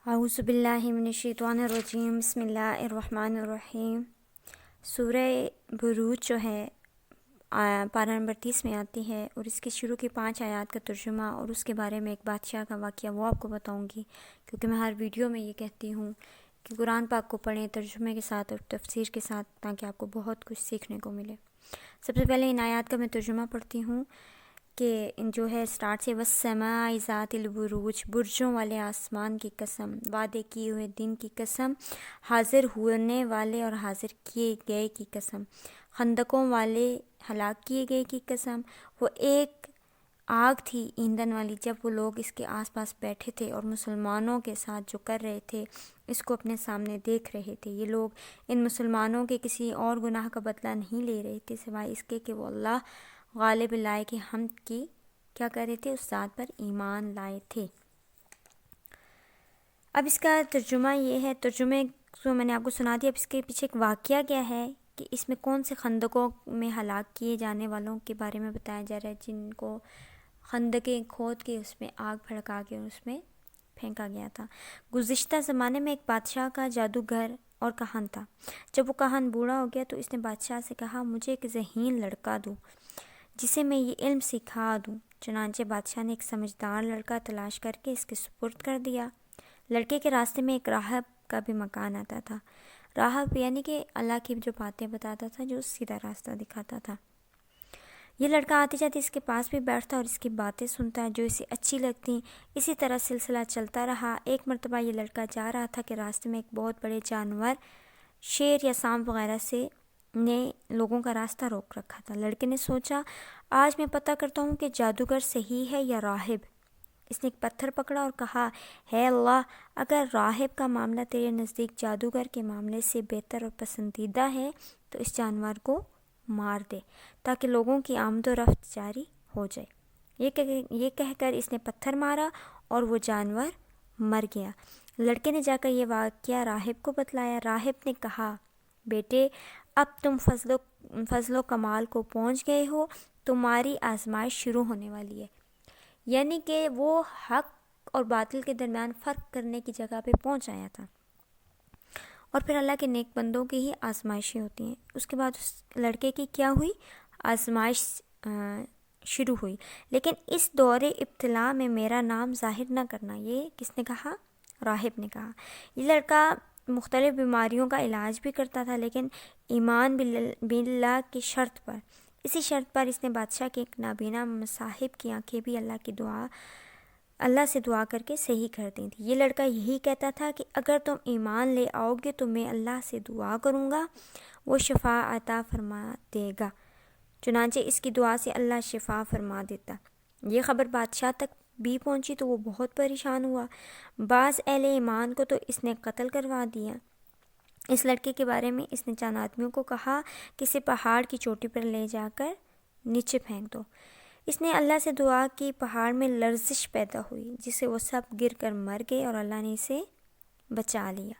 اعوذ باللہ من الشیطان الرجیم، بسم اللہ الرحمن الرحیم۔ سورہ بروج جو ہے پارہ نمبر 30 میں آتی ہے، اور اس کے شروع کی 5 آیات کا ترجمہ اور اس کے بارے میں ایک بادشاہ کا واقعہ وہ آپ کو بتاؤں گی، کیونکہ میں ہر ویڈیو میں یہ کہتی ہوں کہ قرآن پاک کو پڑھیں ترجمے کے ساتھ اور تفسیر کے ساتھ، تاکہ آپ کو بہت کچھ سیکھنے کو ملے۔ سب سے پہلے ان آیات کا میں ترجمہ پڑھتی ہوں کہ جو ہے اسٹارٹ سے والسماء ذات البروج، برجوں والے آسمان کی قسم، وعدے کیے ہوئے دن کی قسم، حاضر ہونے والے اور حاضر کیے گئے کی قسم، خندقوں والے ہلاک کیے گئے کی قسم۔ وہ ایک آگ تھی ایندھن والی جب وہ لوگ اس کے آس پاس بیٹھے تھے اور مسلمانوں کے ساتھ جو کر رہے تھے اس کو اپنے سامنے دیکھ رہے تھے۔ یہ لوگ ان مسلمانوں کے کسی اور گناہ کا بدلہ نہیں لے رہے تھے سوائے اس کے کہ وہ اللہ غالب لائے کہ حمد کی کیا کر رہے تھے، اس ذات پر ایمان لائے تھے۔ اب اس کا ترجمہ یہ ہے، ترجمے کو میں نے آپ کو سنا دیا۔ اب اس کے پیچھے ایک واقعہ کیا ہے کہ اس میں کون سے خندقوں میں ہلاک کیے جانے والوں کے بارے میں بتایا جا رہا ہے، جن کو خندقیں کھود کے اس میں آگ بھڑکا کے اس میں پھینکا گیا تھا۔ گزشتہ زمانے میں ایک بادشاہ کا جادوگر اور کہن تھا۔ جب وہ کہن بوڑھا ہو گیا تو اس نے بادشاہ سے کہا، مجھے ایک ذہین لڑکا دو جسے میں یہ علم سکھا دوں۔ چنانچہ بادشاہ نے ایک سمجھدار لڑکا تلاش کر کے اس کے سپرد کر دیا۔ لڑکے کے راستے میں ایک راہب کا بھی مکان آتا تھا۔ راہب یعنی کہ اللہ کی جو باتیں بتاتا تھا، جو سیدھا راستہ دکھاتا تھا۔ یہ لڑکا آتے جاتے اس کے پاس بھی بیٹھتا اور اس کی باتیں سنتا جو اسے اچھی لگتی۔ اسی طرح سلسلہ چلتا رہا۔ ایک مرتبہ یہ لڑکا جا رہا تھا کہ راستے میں ایک بہت بڑے جانور، شیر یا سانپ وغیرہ سے نے لوگوں کا راستہ روک رکھا تھا۔ لڑکے نے سوچا، آج میں پتہ کرتا ہوں کہ جادوگر صحیح ہے یا راہب۔ اس نے ایک پتھر پکڑا اور کہا، ہے اللہ، اگر راہب کا معاملہ تیرے نزدیک جادوگر کے معاملے سے بہتر اور پسندیدہ ہے تو اس جانور کو مار دے تاکہ لوگوں کی آمد و رفت جاری ہو جائے۔ یہ کہہ کر اس نے پتھر مارا اور وہ جانور مر گیا۔ لڑکے نے جا کر یہ واقعہ راہب کو بتلایا۔ راہب نے کہا، بیٹے، اب تم فضل و کمال کو پہنچ گئے ہو، تمہاری آزمائش شروع ہونے والی ہے۔ یعنی کہ وہ حق اور باطل کے درمیان فرق کرنے کی جگہ پہ پہنچ آیا تھا، اور پھر اللہ کے نیک بندوں کی ہی آزمائشیں ہوتی ہیں۔ اس کے بعد اس لڑکے کی کیا ہوئی؟ آزمائش شروع ہوئی۔ لیکن اس دور ابتلا میں میرا نام ظاہر نہ کرنا۔ یہ کس نے کہا؟ راہب نے کہا۔ یہ لڑکا مختلف بیماریوں کا علاج بھی کرتا تھا، لیکن ایمان باللہ کی شرط پر۔ اسی شرط پر اس نے بادشاہ کے ایک نابینا مصاحب کی آنکھیں بھی اللہ سے دعا کر کے صحیح کر دی تھی۔ یہ لڑکا یہی کہتا تھا کہ اگر تم ایمان لے آؤ گے تو میں اللہ سے دعا کروں گا، وہ شفا عطا فرما دے گا۔ چنانچہ اس کی دعا سے اللہ شفا فرما دیتا۔ یہ خبر بادشاہ تک بھی پہنچی تو وہ بہت پریشان ہوا۔ بعض اہل ایمان کو تو اس نے قتل کروا دیا۔ اس لڑکے کے بارے میں اس نے چند آدمیوں کو کہا کہ اسے پہاڑ کی چوٹی پر لے جا کر نیچے پھینک دو۔ اس نے اللہ سے دعا کی، پہاڑ میں لرزش پیدا ہوئی جس سے وہ سب گر کر مر گئے اور اللہ نے اسے بچا لیا۔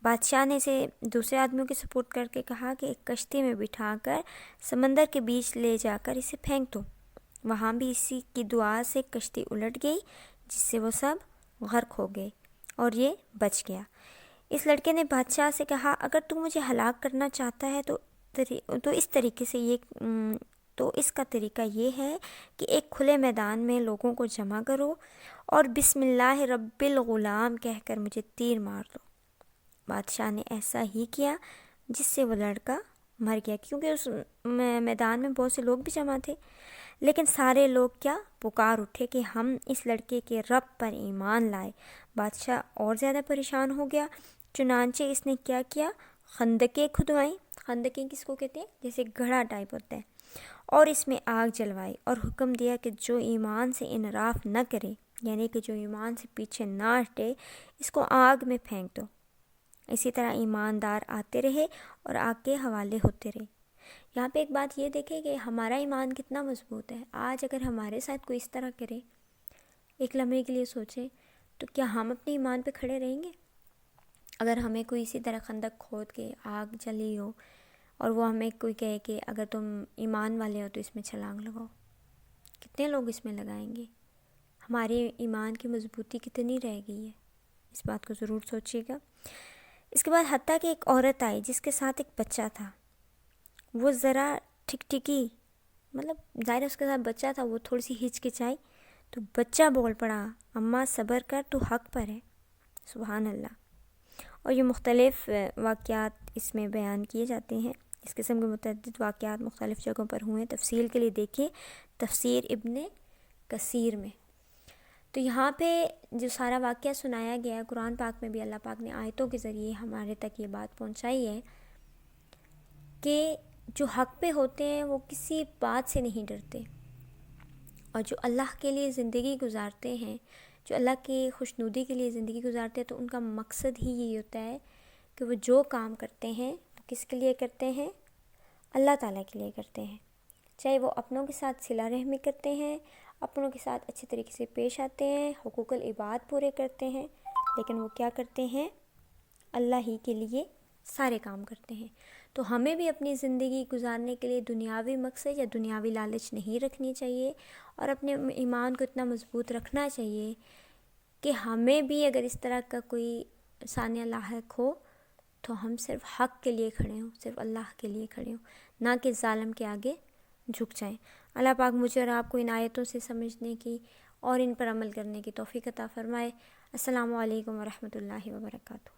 بادشاہ نے اسے دوسرے آدمیوں کے سپرد کر کے کہا کہ ایک کشتی میں بٹھا کر سمندر کے بیچ لے جا کر اسے پھینک دو۔ وہاں بھی اسی کی دعا سے کشتی الٹ گئی جس سے وہ سب غرق ہو گئے اور یہ بچ گیا۔ اس لڑکے نے بادشاہ سے کہا، اگر تو مجھے ہلاک کرنا چاہتا ہے تو اس کا طریقہ یہ ہے کہ ایک کھلے میدان میں لوگوں کو جمع کرو اور بسم اللہ رب الغلام کہہ کر مجھے تیر مار دو۔ بادشاہ نے ایسا ہی کیا، جس سے وہ لڑکا مر گیا، کیونکہ اس میدان میں بہت سے لوگ بھی جمع تھے۔ لیکن سارے لوگ کیا پکار اٹھے کہ ہم اس لڑکے کے رب پر ایمان لائے۔ بادشاہ اور زیادہ پریشان ہو گیا۔ چنانچہ اس نے کیا کیا؟ خندقیں کھدوائیں۔ خندقیں کس کو کہتے ہیں؟ جیسے گڑھا ٹائپ ہوتا ہے، اور اس میں آگ جلوائی اور حکم دیا کہ جو ایمان سے انحراف نہ کرے، یعنی کہ جو ایمان سے پیچھے نہ ہٹے، اس کو آگ میں پھینک دو۔ اسی طرح ایماندار آتے رہے اور آگ کے حوالے ہوتے رہے۔ یہاں پہ ایک بات یہ دیکھیں کہ ہمارا ایمان کتنا مضبوط ہے۔ آج اگر ہمارے ساتھ کوئی اس طرح کرے، ایک لمحے کے لیے سوچیں تو کیا ہم اپنے ایمان پہ کھڑے رہیں گے؟ اگر ہمیں کوئی اسی طرح خندق کھود کے آگ جلی ہو اور وہ ہمیں کوئی کہے کہ اگر تم ایمان والے ہو تو اس میں چھلانگ لگاؤ، کتنے لوگ اس میں لگائیں گے؟ ہمارے ایمان کی مضبوطی کتنی رہ گئی ہے؟ اس بات کو ضرور سوچیے گا۔ اس کے بعد حتیٰ کہ ایک عورت آئی جس کے ساتھ ایک بچہ تھا، وہ ذرا ٹھکی، مطلب ظاہر اس کے ساتھ بچہ تھا، وہ تھوڑی سی ہچکچائی تو بچہ بول پڑا اماں صبر کر، تو حق پر ہے۔ سبحان اللہ۔ اور یہ مختلف واقعات اس میں بیان کیے جاتے ہیں، اس قسم کے متعدد واقعات مختلف جگہوں پر ہوئے، تفصیل کے لیے دیکھیں تفسیر ابن کثیر میں۔ تو یہاں پہ جو سارا واقعہ سنایا گیا ہے، قرآن پاک میں بھی اللہ پاک نے آیتوں کے ذریعے ہمارے تک یہ بات پہنچائی ہے کہ جو حق پہ ہوتے ہیں وہ کسی بات سے نہیں ڈرتے، اور جو اللہ کے لیے زندگی گزارتے ہیں، جو اللہ کی خوشنودی کے لیے زندگی گزارتے ہیں، تو ان کا مقصد ہی یہی ہوتا ہے کہ وہ جو کام کرتے ہیں تو کس کے لیے کرتے ہیں؟ اللہ تعالیٰ کے لیے کرتے ہیں۔ چاہے وہ اپنوں کے ساتھ صلہ رحمی کرتے ہیں، اپنوں کے ساتھ اچھے طریقے سے پیش آتے ہیں، حقوق العباد پورے کرتے ہیں، لیکن وہ کیا کرتے ہیں؟ اللہ ہی کے لیے سارے کام کرتے ہیں۔ تو ہمیں بھی اپنی زندگی گزارنے کے لیے دنیاوی مقصد یا دنیاوی لالچ نہیں رکھنی چاہیے، اور اپنے ایمان کو اتنا مضبوط رکھنا چاہیے کہ ہمیں بھی اگر اس طرح کا کوئی ثانیہ لاحق ہو تو ہم صرف حق کے لیے کھڑے ہوں، صرف اللہ کے لیے کھڑے ہوں، نہ کہ ظالم کے آگے جھک جائیں۔ اللہ پاک مجھے اور آپ کو ان آیتوں سے سمجھنے کی اور ان پر عمل کرنے کی توفیق عطا فرمائے۔ السلام علیکم ورحمۃ اللہ وبرکاتہ۔